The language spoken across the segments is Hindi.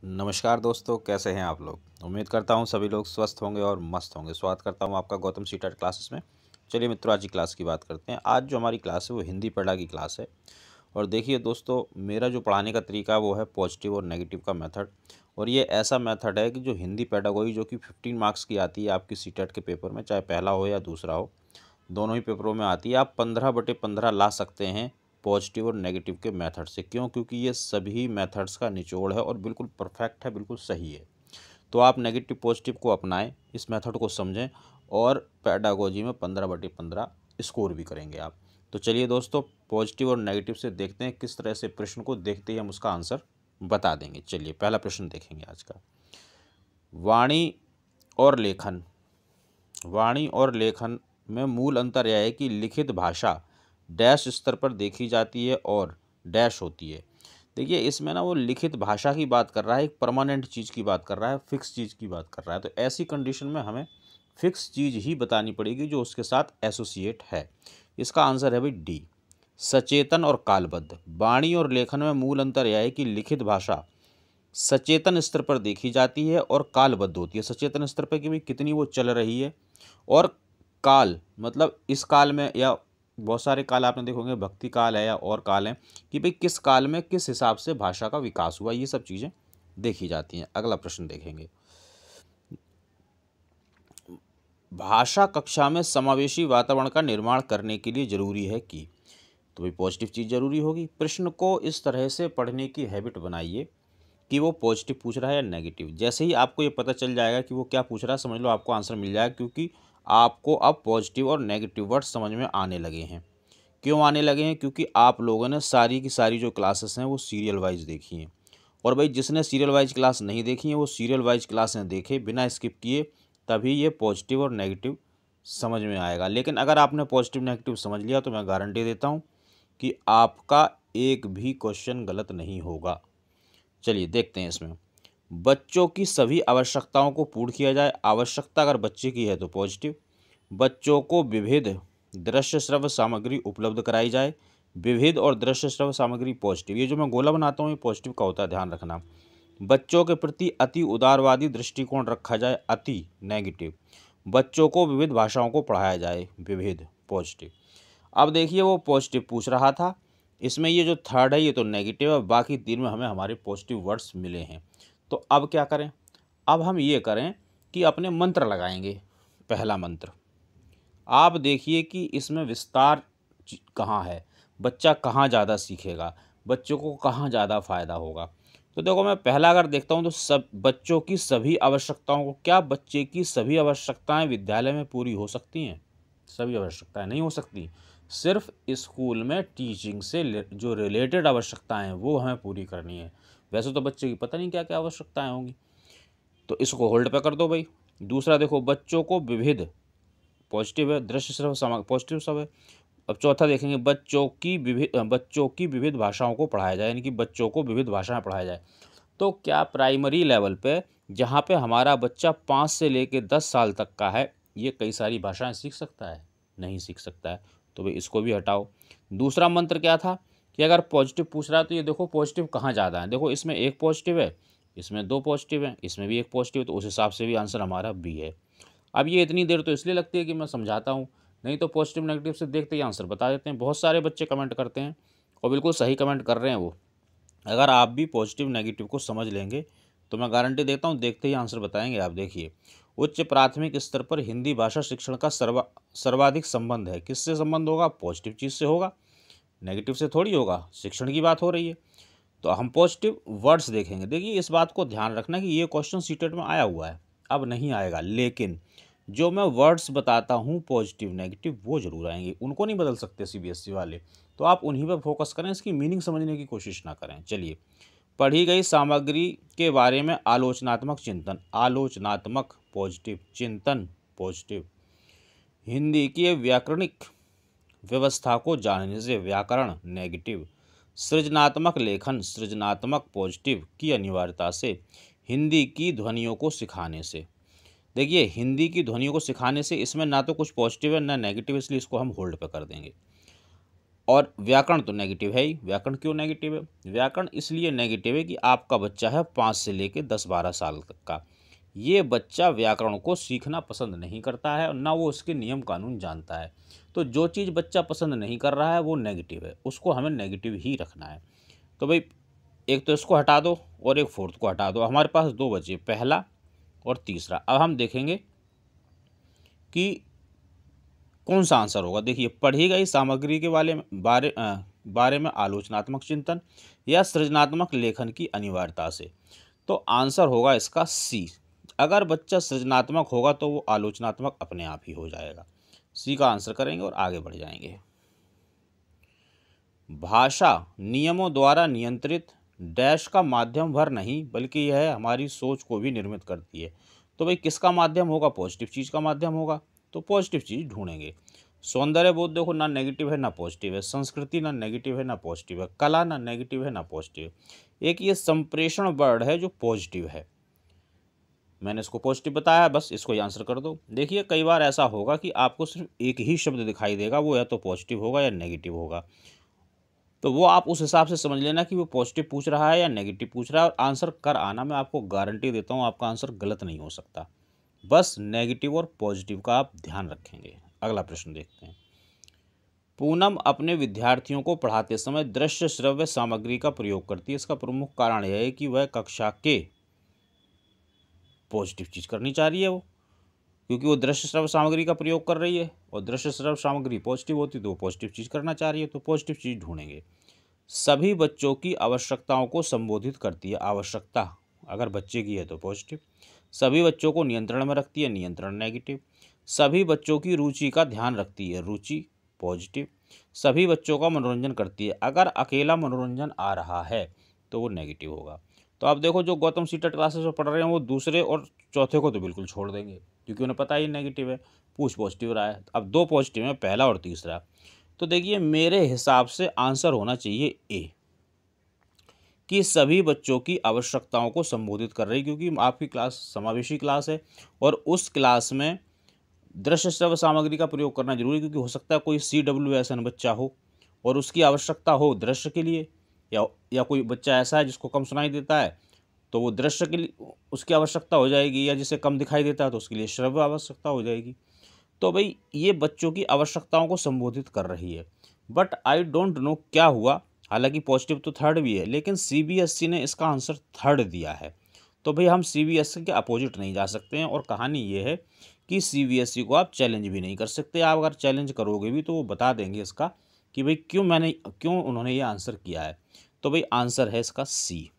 नमस्कार दोस्तों, कैसे हैं आप लोग। उम्मीद करता हूं सभी लोग स्वस्थ होंगे और मस्त होंगे। स्वागत करता हूं आपका गौतम सीटेट क्लासेस में। चलिए मित्रों, आज की क्लास की बात करते हैं। आज जो हमारी क्लास है वो हिंदी पढ़ा की क्लास है। और देखिए दोस्तों, मेरा जो पढ़ाने का तरीका वो है पॉजिटिव और नेगेटिव का मेथड। और ये ऐसा मेथड है कि जो हिंदी पेडागोजी जो कि 15 मार्क्स की आती है आपकी सीटेट के पेपर में, चाहे पहला हो या दूसरा हो, दोनों ही पेपरों में आती है। आप 15/15 ला सकते हैं पॉजिटिव और नेगेटिव के मेथड से। क्यों? क्योंकि ये सभी मेथड्स का निचोड़ है और बिल्कुल परफेक्ट है, बिल्कुल सही है। तो आप नेगेटिव पॉजिटिव को अपनाएं, इस मेथड को समझें और पेडागोजी में 15/15 स्कोर भी करेंगे आप। तो चलिए दोस्तों, पॉजिटिव और नेगेटिव से देखते हैं किस तरह से प्रश्न को देखते ही हम उसका आंसर बता देंगे। चलिए पहला प्रश्न देखेंगे आज का। वाणी और लेखन। वाणी और लेखन में मूल अंतर यह है कि लिखित भाषा डैश स्तर पर देखी जाती है और डैश होती है। देखिए इसमें ना वो लिखित भाषा की बात कर रहा है, एक परमानेंट चीज़ की बात कर रहा है, फिक्स चीज़ की बात कर रहा है। तो ऐसी कंडीशन में हमें फिक्स चीज़ ही बतानी पड़ेगी जो उसके साथ एसोसिएट है। इसका आंसर है भाई डी, सचेतन और कालबद्ध। वाणी और लेखन में मूल अंतर यह है कि लिखित भाषा सचेतन स्तर पर देखी जाती है और कालबद्ध होती है। सचेतन स्तर पर कि भाई कितनी वो चल रही है, और काल मतलब इस काल में, या बहुत सारे काल आपने देखोगे, भक्ति काल है या और काल है, कि भाई किस काल में किस हिसाब से भाषा का विकास हुआ, ये सब चीज़ें देखी जाती हैं। अगला प्रश्न देखेंगे। भाषा कक्षा में समावेशी वातावरण का निर्माण करने के लिए जरूरी है कि, तो भाई पॉजिटिव चीज़ जरूरी होगी। प्रश्न को इस तरह से पढ़ने की हैबिट बनाइए कि वो पॉजिटिव पूछ रहा है या नेगेटिव। जैसे ही आपको ये पता चल जाएगा कि वो क्या पूछ रहा है, समझ लो आपको आंसर मिल जाएगा, क्योंकि आपको अब पॉजिटिव और नेगेटिव वर्ड समझ में आने लगे हैं। क्यों आने लगे हैं? क्योंकि आप लोगों ने सारी की सारी जो क्लासेस हैं वो सीरियल वाइज देखी हैं। और भाई जिसने सीरियल वाइज क्लास नहीं देखी है वो सीरियल वाइज क्लासें देखे बिना स्किप किए, तभी ये पॉजिटिव और नेगेटिव समझ में आएगा। लेकिन अगर आपने पॉजिटिव नेगेटिव समझ लिया तो मैं गारंटी देता हूँ कि आपका एक भी क्वेश्चन गलत नहीं होगा। चलिए देखते हैं इसमें। बच्चों की सभी आवश्यकताओं को पूर्ण किया जाए। आवश्यकता अगर बच्चे की है तो पॉजिटिव। बच्चों को विविध दृश्य श्रव्य सामग्री उपलब्ध कराई जाए। विविध और दृश्य श्रव्य सामग्री पॉजिटिव। ये जो मैं गोला बनाता हूँ ये पॉजिटिव का होता है, ध्यान रखना। बच्चों के प्रति अति उदारवादी दृष्टिकोण रखा जाए, अति नेगेटिव। बच्चों को विविध भाषाओं को पढ़ाया जाए, विविध पॉजिटिव। अब देखिए वो पॉजिटिव पूछ रहा था, इसमें ये जो थर्ड है ये तो नेगेटिव है, बाकी तीन में हमें हमारे पॉजिटिव वर्ड्स मिले हैं। तो अब क्या करें? अब हम ये करें कि अपने मंत्र लगाएंगे। पहला मंत्र आप देखिए कि इसमें विस्तार कहाँ है, बच्चा कहाँ ज़्यादा सीखेगा, बच्चों को कहाँ ज़्यादा फ़ायदा होगा। तो देखो मैं पहला अगर देखता हूँ तो सब बच्चों की सभी आवश्यकताओं को, क्या बच्चे की सभी आवश्यकताएं विद्यालय में पूरी हो सकती हैं? सभी आवश्यकताएं नहीं हो सकती। सिर्फ स्कूल में टीचिंग से जो रिलेटेड आवश्यकताएं हैं वो हमें पूरी करनी है। वैसे तो बच्चे की पता नहीं क्या क्या आवश्यकताएं होंगी, तो इसको होल्ड पे कर दो भाई। दूसरा देखो, बच्चों को विविध, पॉजिटिव है, दृश्य सिर्फ पॉजिटिव सब है। अब चौथा देखेंगे, बच्चों की विविध भाषाओं को पढ़ाया जाए, यानी कि बच्चों को विविध भाषाएं पढ़ाया जाए। तो क्या प्राइमरी लेवल पे जहाँ पे हमारा बच्चा 5 से लेकर 10 साल तक का है, ये कई सारी भाषाएं सीख सकता है? नहीं सीख सकता है। तो भाई इसको भी हटाओ। दूसरा मंत्र क्या था कि अगर पॉजिटिव पूछ रहा है तो ये देखो पॉजिटिव कहाँ ज़्यादा है। देखो इसमें एक पॉजिटिव है, इसमें दो पॉजिटिव है, इसमें भी एक पॉजिटिव है, तो उस हिसाब से भी आंसर हमारा बी है। अब ये इतनी देर तो इसलिए लगती है कि मैं समझाता हूँ, नहीं तो पॉजिटिव नेगेटिव से देखते ही आंसर बता देते हैं। बहुत सारे बच्चे कमेंट करते हैं और बिल्कुल सही कमेंट कर रहे हैं वो। अगर आप भी पॉजिटिव नेगेटिव को समझ लेंगे तो मैं गारंटी देता हूँ देखते ही आंसर बताएंगे आप। देखिए, उच्च प्राथमिक स्तर पर हिंदी भाषा शिक्षण का सर्वाधिक संबंध है। किससे संबंध होगा? पॉजिटिव चीज़ से होगा, नेगेटिव से थोड़ी होगा। शिक्षण की बात हो रही है तो हम पॉजिटिव वर्ड्स देखेंगे। देखिए इस बात को ध्यान रखना कि ये क्वेश्चन सीटेट में आया हुआ है, अब नहीं आएगा, लेकिन जो मैं वर्ड्स बताता हूँ पॉजिटिव नेगेटिव वो जरूर आएंगे, उनको नहीं बदल सकते सीबीएसई वाले। तो आप उन्हीं पर फोकस करें, इसकी मीनिंग समझने की कोशिश ना करें। चलिए, पढ़ी गई सामग्री के बारे में आलोचनात्मक चिंतन। आलोचनात्मक पॉजिटिव, चिंतन पॉजिटिव। हिंदी की व्याकरणिक व्यवस्था को जानने से, व्याकरण नेगेटिव। सृजनात्मक लेखन, सृजनात्मक पॉजिटिव की अनिवार्यता से। हिंदी की ध्वनियों को सिखाने से। देखिए हिंदी की ध्वनियों को सिखाने से, इसमें ना तो कुछ पॉजिटिव है ना नेगेटिव, इसलिए इसको हम होल्ड पे कर देंगे। और व्याकरण तो नेगेटिव है ही। व्याकरण क्यों नेगेटिव है? व्याकरण इसलिए नेगेटिव है कि आपका बच्चा है 5 से लेकर 10-12 साल तक का, ये बच्चा व्याकरण को सीखना पसंद नहीं करता है और ना वो उसके नियम कानून जानता है। तो जो चीज़ बच्चा पसंद नहीं कर रहा है वो नेगेटिव है, उसको हमें नेगेटिव ही रखना है। तो भाई एक तो इसको हटा दो और एक फोर्थ को हटा दो, हमारे पास 2 बचे, पहला और तीसरा। अब हम देखेंगे कि कौन सा आंसर होगा। देखिए, पढ़ी गई सामग्री के बारे में आलोचनात्मक चिंतन या सृजनात्मक लेखन की अनिवार्यता से। तो आंसर होगा इसका सी। अगर बच्चा सृजनात्मक होगा तो वो आलोचनात्मक अपने आप ही हो जाएगा। सी का आंसर करेंगे और आगे बढ़ जाएंगे। भाषा नियमों द्वारा नियंत्रित डैश का माध्यम भर नहीं बल्कि यह हमारी सोच को भी निर्मित करती है। तो भाई किसका माध्यम होगा? पॉजिटिव चीज़ का माध्यम होगा। तो पॉजिटिव चीज़ ढूंढेंगे। सौंदर्य बोध देखो, ना नेगेटिव है ना पॉजिटिव है। संस्कृति ना नेगेटिव है ना पॉजिटिव है। कला ना नेगेटिव है ना पॉजिटिव है। एक ये संप्रेषण वर्ड है जो पॉजिटिव है, मैंने इसको पॉजिटिव बताया, बस इसको ही आंसर कर दो। देखिए, कई बार ऐसा होगा कि आपको सिर्फ एक ही शब्द दिखाई देगा, वो या तो पॉजिटिव होगा या नेगेटिव होगा। तो वो आप उस हिसाब से समझ लेना कि वो पॉजिटिव पूछ रहा है या नेगेटिव पूछ रहा है, और आंसर कर आना। मैं आपको गारंटी देता हूँ आपका आंसर गलत नहीं हो सकता। बस नेगेटिव और पॉजिटिव का आप ध्यान रखेंगे। अगला प्रश्न देखते हैं। पूनम अपने विद्यार्थियों को पढ़ाते समय दृश्य श्रव्य सामग्री का प्रयोग करती है। इसका प्रमुख कारण यह है कि वह कक्षा के पॉजिटिव चीज़ करनी चाह रही है वो, क्योंकि वो दृश्य श्रव्य सामग्री का प्रयोग कर रही है और दृश्य श्रव्य सामग्री पॉजिटिव होती है तो वो पॉजिटिव चीज़ करना चाह रही है, तो पॉजिटिव चीज़ ढूंढेंगे। सभी बच्चों की आवश्यकताओं को संबोधित करती है। आवश्यकता अगर बच्चे की है तो पॉजिटिव। सभी बच्चों को नियंत्रण में रखती है, नियंत्रण नेगेटिव। सभी बच्चों की रुचि का ध्यान रखती है, रुचि पॉजिटिव। सभी बच्चों का मनोरंजन करती है। अगर अकेला मनोरंजन आ रहा है तो वो नेगेटिव होगा। तो आप देखो, जो गौतम सीटेट क्लासेस में पढ़ रहे हैं वो दूसरे और चौथे को तो बिल्कुल छोड़ देंगे, क्योंकि उन्हें पता ही नेगेटिव है। पूछ पॉजिटिव रहा है। अब 2 पॉजिटिव हैं, पहला और तीसरा। तो देखिए, मेरे हिसाब से आंसर होना चाहिए ए, कि सभी बच्चों की आवश्यकताओं को संबोधित कर रही, क्योंकि आपकी क्लास समावेशी क्लास है और उस क्लास में दृश्य श्रव्य सामग्री का प्रयोग करना जरूरी है, क्योंकि हो सकता है कोई CWSN बच्चा हो और उसकी आवश्यकता हो दृश्य के लिए, या कोई बच्चा ऐसा है जिसको कम सुनाई देता है तो वो दृश्य के लिए उसकी आवश्यकता हो जाएगी, या जिसे कम दिखाई देता है तो उसके लिए श्रव्य आवश्यकता हो जाएगी। तो भाई ये बच्चों की आवश्यकताओं को संबोधित कर रही है। बट आई डोंट नो क्या हुआ, हालांकि पॉजिटिव तो थर्ड भी है, लेकिन CBSE ने इसका आंसर थर्ड दिया है। तो भाई हम CBSE के अपोजिट नहीं जा सकते हैं, और कहानी ये है कि CBSE को आप चैलेंज भी नहीं कर सकते। आप अगर चैलेंज करोगे भी तो वो बता देंगे इसका कि भाई क्यों उन्होंने ये आंसर किया है। तो भाई आंसर है इसका सी।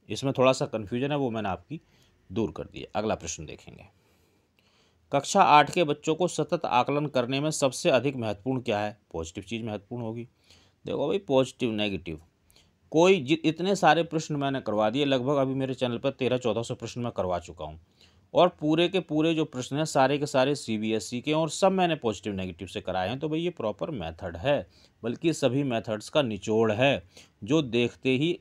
इसमें थोड़ा सा कन्फ्यूजन है, वो मैंने आपकी दूर कर दी। अगला प्रश्न देखेंगे। कक्षा 8 के बच्चों को सतत आकलन करने में सबसे अधिक महत्वपूर्ण क्या है? पॉजिटिव चीज़ महत्वपूर्ण होगी। देखो भाई, पॉजिटिव नेगेटिव इतने सारे प्रश्न मैंने करवा दिए, लगभग अभी मेरे चैनल पर 1300-1400 प्रश्न मैं करवा चुका हूँ, और पूरे के पूरे जो प्रश्न हैं सारे के सारे CBSE के, और सब मैंने पॉजिटिव नेगेटिव से कराए हैं। तो भाई ये प्रॉपर मेथड है, बल्कि सभी मेथड्स का निचोड़ है, जो देखते ही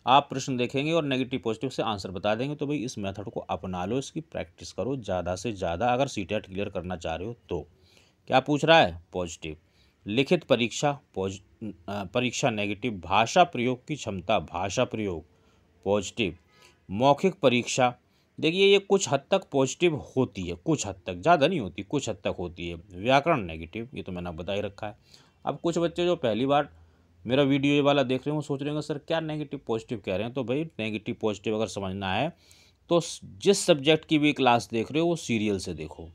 आप प्रश्न देखेंगे और नेगेटिव पॉजिटिव से आंसर बता देंगे। तो भाई इस मेथड को अपना लो, इसकी प्रैक्टिस करो ज़्यादा से ज़्यादा, अगर CTET क्लियर करना चाह रहे हो तो। क्या पूछ रहा है? पॉजिटिव। लिखित परीक्षा परीक्षा नेगेटिव। भाषा प्रयोग की क्षमता, भाषा प्रयोग पॉजिटिव। मौखिक परीक्षा, देखिए ये कुछ हद तक पॉजिटिव होती है, कुछ हद तक, ज़्यादा नहीं होती, कुछ हद तक होती है। व्याकरण नेगेटिव, ये तो मैंने बता ही रखा है। अब कुछ बच्चे जो पहली बार मेरा वीडियो ये वाला देख रहे हो सोच रहे होंगे सर क्या नेगेटिव पॉजिटिव कह रहे हैं। तो भाई नेगेटिव पॉजिटिव अगर समझना है तो जिस सब्जेक्ट की भी क्लास देख रहे हो वो सीरियल से देखो,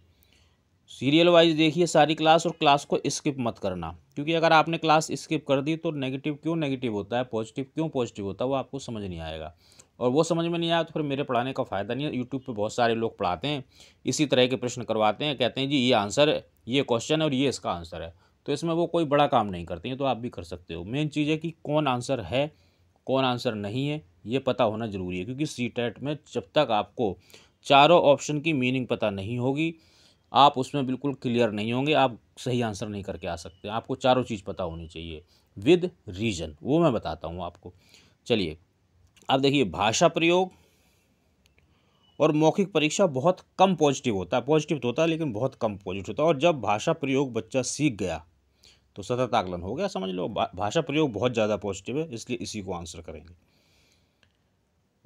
सीरियल वाइज देखिए सारी क्लास, और क्लास को स्किप मत करना, क्योंकि अगर आपने क्लास स्किप कर दी तो नेगेटिव क्यों नेगेटिव होता है, पॉजिटिव क्यों पॉजिटिव होता है, वो आपको समझ नहीं आएगा। और वो समझ में नहीं आया तो फिर मेरे पढ़ाने का फ़ायदा नहीं है। यूट्यूब पे बहुत सारे लोग पढ़ाते हैं, इसी तरह के प्रश्न करवाते हैं, कहते हैं जी ये आंसर है, ये क्वेश्चन है और ये इसका आंसर है। तो इसमें वो कोई बड़ा काम नहीं करते हैं, तो आप भी कर सकते हो। मेन चीज़ है कि कौन आंसर है कौन आंसर नहीं है, ये पता होना ज़रूरी है, क्योंकि CTET में जब तक आपको चारों ऑप्शन की मीनिंग पता नहीं होगी, आप उसमें बिल्कुल क्लियर नहीं होंगे, आप सही आंसर नहीं करके आ सकते। आपको चारों चीज़ पता होनी चाहिए विद रीजन, वो मैं बताता हूँ आपको। चलिए अब देखिए, भाषा प्रयोग और मौखिक परीक्षा बहुत कम पॉजिटिव होता है, पॉजिटिव तो होता है लेकिन बहुत कम पॉजिटिव होता है। और जब भाषा प्रयोग बच्चा सीख गया तो सतत आकलन हो गया, समझ लो। भाषा प्रयोग बहुत ज़्यादा पॉजिटिव है, इसलिए इसी को आंसर करेंगे।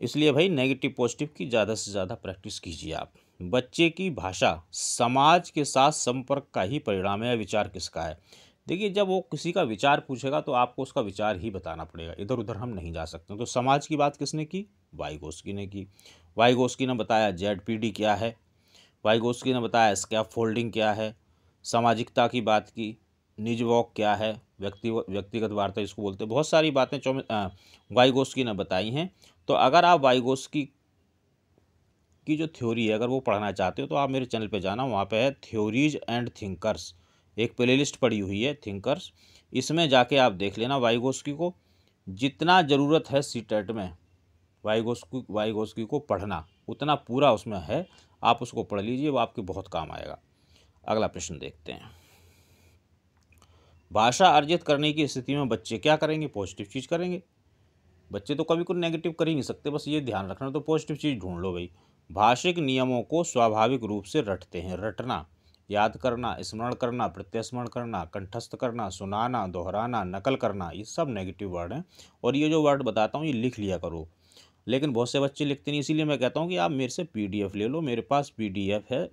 इसलिए भाई नेगेटिव पॉजिटिव की ज़्यादा से ज़्यादा प्रैक्टिस कीजिए आप। बच्चे की भाषा समाज के साथ संपर्क का ही परिणाम है, विचार किसका है। देखिए, जब वो किसी का विचार पूछेगा तो आपको उसका विचार ही बताना पड़ेगा, इधर उधर हम नहीं जा सकते। तो समाज की बात किसने की? वाइगोस्की ने की। वाइगोस्की ने बताया जेडपीडी क्या है, वाइगोस्की ने बताया स्कैफोल्डिंग क्या है, सामाजिकता की बात की, निजवॉक क्या है, व्यक्तिगत वार्ता इसको बोलते हैं। बहुत सारी बातें वाइगोस्की ने बताई हैं। तो अगर आप वाइगोस्की की जो थ्योरी है अगर वो पढ़ना चाहते हो तो आप मेरे चैनल पे जाना, वहाँ पे है थ्योरीज एंड थिंकर्स, एक प्लेलिस्ट पड़ी हुई है थिंकर्स, इसमें जाके आप देख लेना वाइगोस्की को। जितना ज़रूरत है सीटेट में वाइगोस्की को पढ़ना, उतना पूरा उसमें है, आप उसको पढ़ लीजिए, वो आपके बहुत काम आएगा। अगला प्रश्न देखते हैं। भाषा अर्जित करने की स्थिति में बच्चे क्या करेंगे? पॉजिटिव चीज़ करेंगे। बच्चे तो कभी कुछ नेगेटिव कर ही नहीं सकते, बस ये ध्यान रखना। तो पॉजिटिव चीज़ ढूंढ लो भाई। भाषिक नियमों को स्वाभाविक रूप से रटते हैं। रटना, याद करना, स्मरण करना, प्रत्यस्मरण करना, कंठस्थ करना, सुनाना, दोहराना, नकल करना, ये सब नेगेटिव वर्ड हैं। और ये जो वर्ड बताता हूँ ये लिख लिया करो। लेकिन बहुत से बच्चे लिखते नहीं, इसीलिए मैं कहता हूँ कि आप मेरे से PDF ले लो। मेरे पास PDF है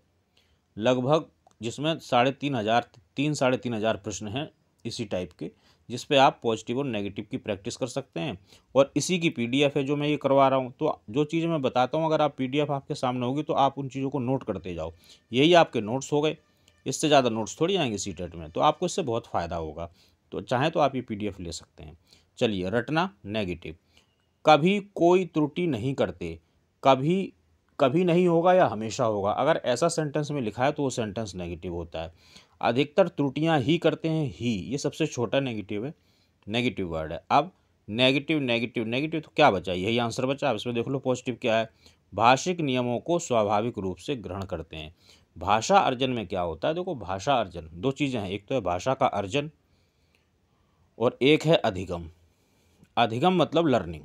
लगभग, जिसमें 3,500 प्रश्न हैं इसी टाइप के, जिस पे आप पॉजिटिव और नेगेटिव की प्रैक्टिस कर सकते हैं। और इसी की PDF है जो मैं ये करवा रहा हूँ। तो जो चीज़ें मैं बताता हूँ, अगर आप PDF आपके सामने होगी तो आप उन चीज़ों को नोट करते जाओ। यही आपके नोट्स हो गए, इससे ज़्यादा नोट्स थोड़ी आएंगे सीटेट में। तो आपको इससे बहुत फ़ायदा होगा। तो चाहें तो आप ये PDF ले सकते हैं। चलिए, रटना नेगेटिव। कभी कोई त्रुटि नहीं करते, कभी कभी नहीं होगा या हमेशा होगा। अगर ऐसा सेंटेंस में लिखा है तो वो सेंटेंस नेगेटिव होता है। अधिकतर त्रुटियां ही करते हैं, ही, ये सबसे छोटा नेगेटिव है, नेगेटिव वर्ड है। अब नेगेटिव नेगेटिव नेगेटिव तो क्या बचा? यही आंसर बचा। अब इसमें देख लो पॉजिटिव क्या है। भाषिक नियमों को स्वाभाविक रूप से ग्रहण करते हैं। भाषा अर्जन में क्या होता है? देखो, भाषा अर्जन दो चीज़ें हैं, एक तो है भाषा का अर्जन और एक है अधिगम। अधिगम मतलब लर्निंग।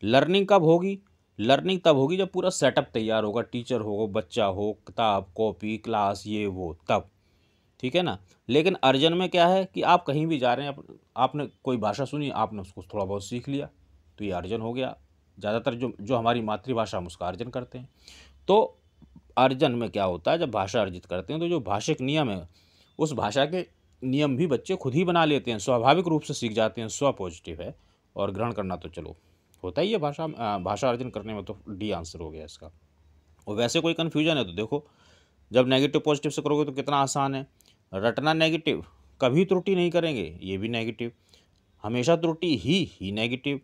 लर्निंग कब होगी? लर्निंग तब होगी जब पूरा सेटअप तैयार होगा, टीचर हो, बच्चा हो, किताब, कॉपी, क्लास, ये वो, तब, ठीक है ना। लेकिन अर्जन में क्या है कि आप कहीं भी जा रहे हैं, आपने कोई भाषा सुनी, आपने उसको थोड़ा बहुत सीख लिया, तो ये अर्जन हो गया। ज़्यादातर जो जो हमारी मातृभाषा हम उसका अर्जन करते हैं। तो अर्जन में क्या होता है, जब भाषा अर्जित करते हैं तो जो भाषिक नियम है, उस भाषा के नियम भी बच्चे खुद ही बना लेते हैं, स्वाभाविक रूप से सीख जाते हैं। स्व पॉजिटिव है। और ग्रहण करना तो चलो होता ही है भाषा अर्जन करने में, तो D आंसर हो गया इसका। और वैसे कोई कन्फ्यूजन है तो देखो, जब नेगेटिव पॉजिटिव से करोगे तो कितना आसान है। रटना नेगेटिव, कभी त्रुटि नहीं करेंगे, ये भी नेगेटिव, हमेशा त्रुटि ही नेगेटिव,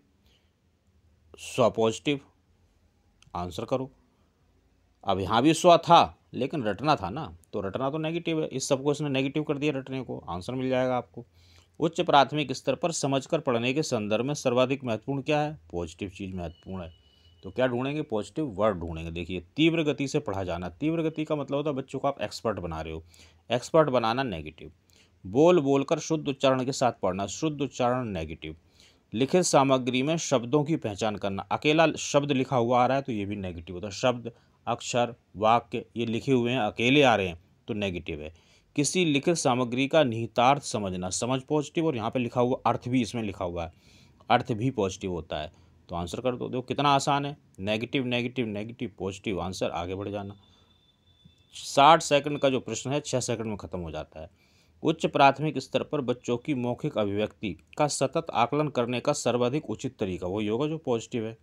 स्व पॉजिटिव, आंसर करो। अब यहाँ भी स्व था लेकिन रटना था ना, तो रटना तो नेगेटिव है, इस सबको इसने नेगेटिव कर दिया रटने को, आंसर मिल जाएगा आपको। उच्च प्राथमिक स्तर पर समझकर पढ़ने के संदर्भ में सर्वाधिक महत्वपूर्ण क्या है? पॉजिटिव चीज़ महत्वपूर्ण है। तो क्या ढूंढेंगे? पॉजिटिव वर्ड ढूंढेंगे। देखिए, तीव्र गति से पढ़ा जाना, तीव्र गति का मतलब होता है बच्चों को आप एक्सपर्ट बना रहे हो, एक्सपर्ट बनाना नेगेटिव। बोल बोलकर शुद्ध उच्चारण के साथ पढ़ना, शुद्ध उच्चारण नेगेटिव। लिखित सामग्री में शब्दों की पहचान करना, अकेला शब्द लिखा हुआ आ रहा है तो ये भी नेगेटिव होता है। शब्द, अक्षर, वाक्य ये लिखे हुए हैं, अकेले आ रहे हैं तो नेगेटिव है। किसी लिखित सामग्री का निहितार्थ समझना, समझ पॉजिटिव, और यहाँ पे लिखा हुआ अर्थ भी इसमें लिखा हुआ है, अर्थ भी पॉजिटिव होता है। तो आंसर कर दो। देखो कितना आसान है, negative negative negative positive, answer, आगे बढ़ जाना। 60 सेकंड का जो प्रश्न है 6 सेकंड में खत्म हो जाता है। उच्च प्राथमिक स्तर पर बच्चों की मौखिक अभिव्यक्ति का सतत आकलन करने का सर्वाधिक उचित तरीका वही होगा जो पॉजिटिव है।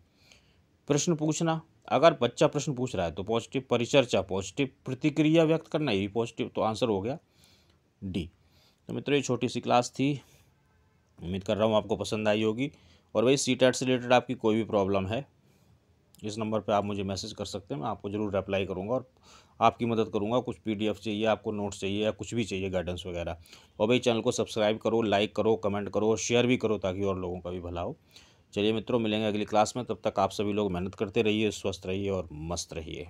प्रश्न पूछना, अगर बच्चा प्रश्न पूछ रहा है तो पॉजिटिव। परिचर्चा पॉजिटिव। प्रतिक्रिया व्यक्त करना ये भी पॉजिटिव, तो आंसर हो गया D। तो मित्रों, ये छोटी सी क्लास थी, उम्मीद कर रहा हूँ आपको पसंद आई होगी। और वही सीटेट से रिलेटेड आपकी कोई भी प्रॉब्लम है, इस नंबर पे आप मुझे मैसेज कर सकते हैं, मैं आपको ज़रूर रिप्लाई करूँगा और आपकी मदद करूँगा। कुछ PDF चाहिए आपको, नोट्स चाहिए या कुछ भी चाहिए, गाइडेंस वगैरह। और भाई चैनल को सब्सक्राइब करो, लाइक करो, कमेंट करो और शेयर भी करो ताकि और लोगों का भी भला हो। चलिए मित्रों, मिलेंगे अगली क्लास में, तब तक आप सभी लोग मेहनत करते रहिए, स्वस्थ रहिए और मस्त रहिए।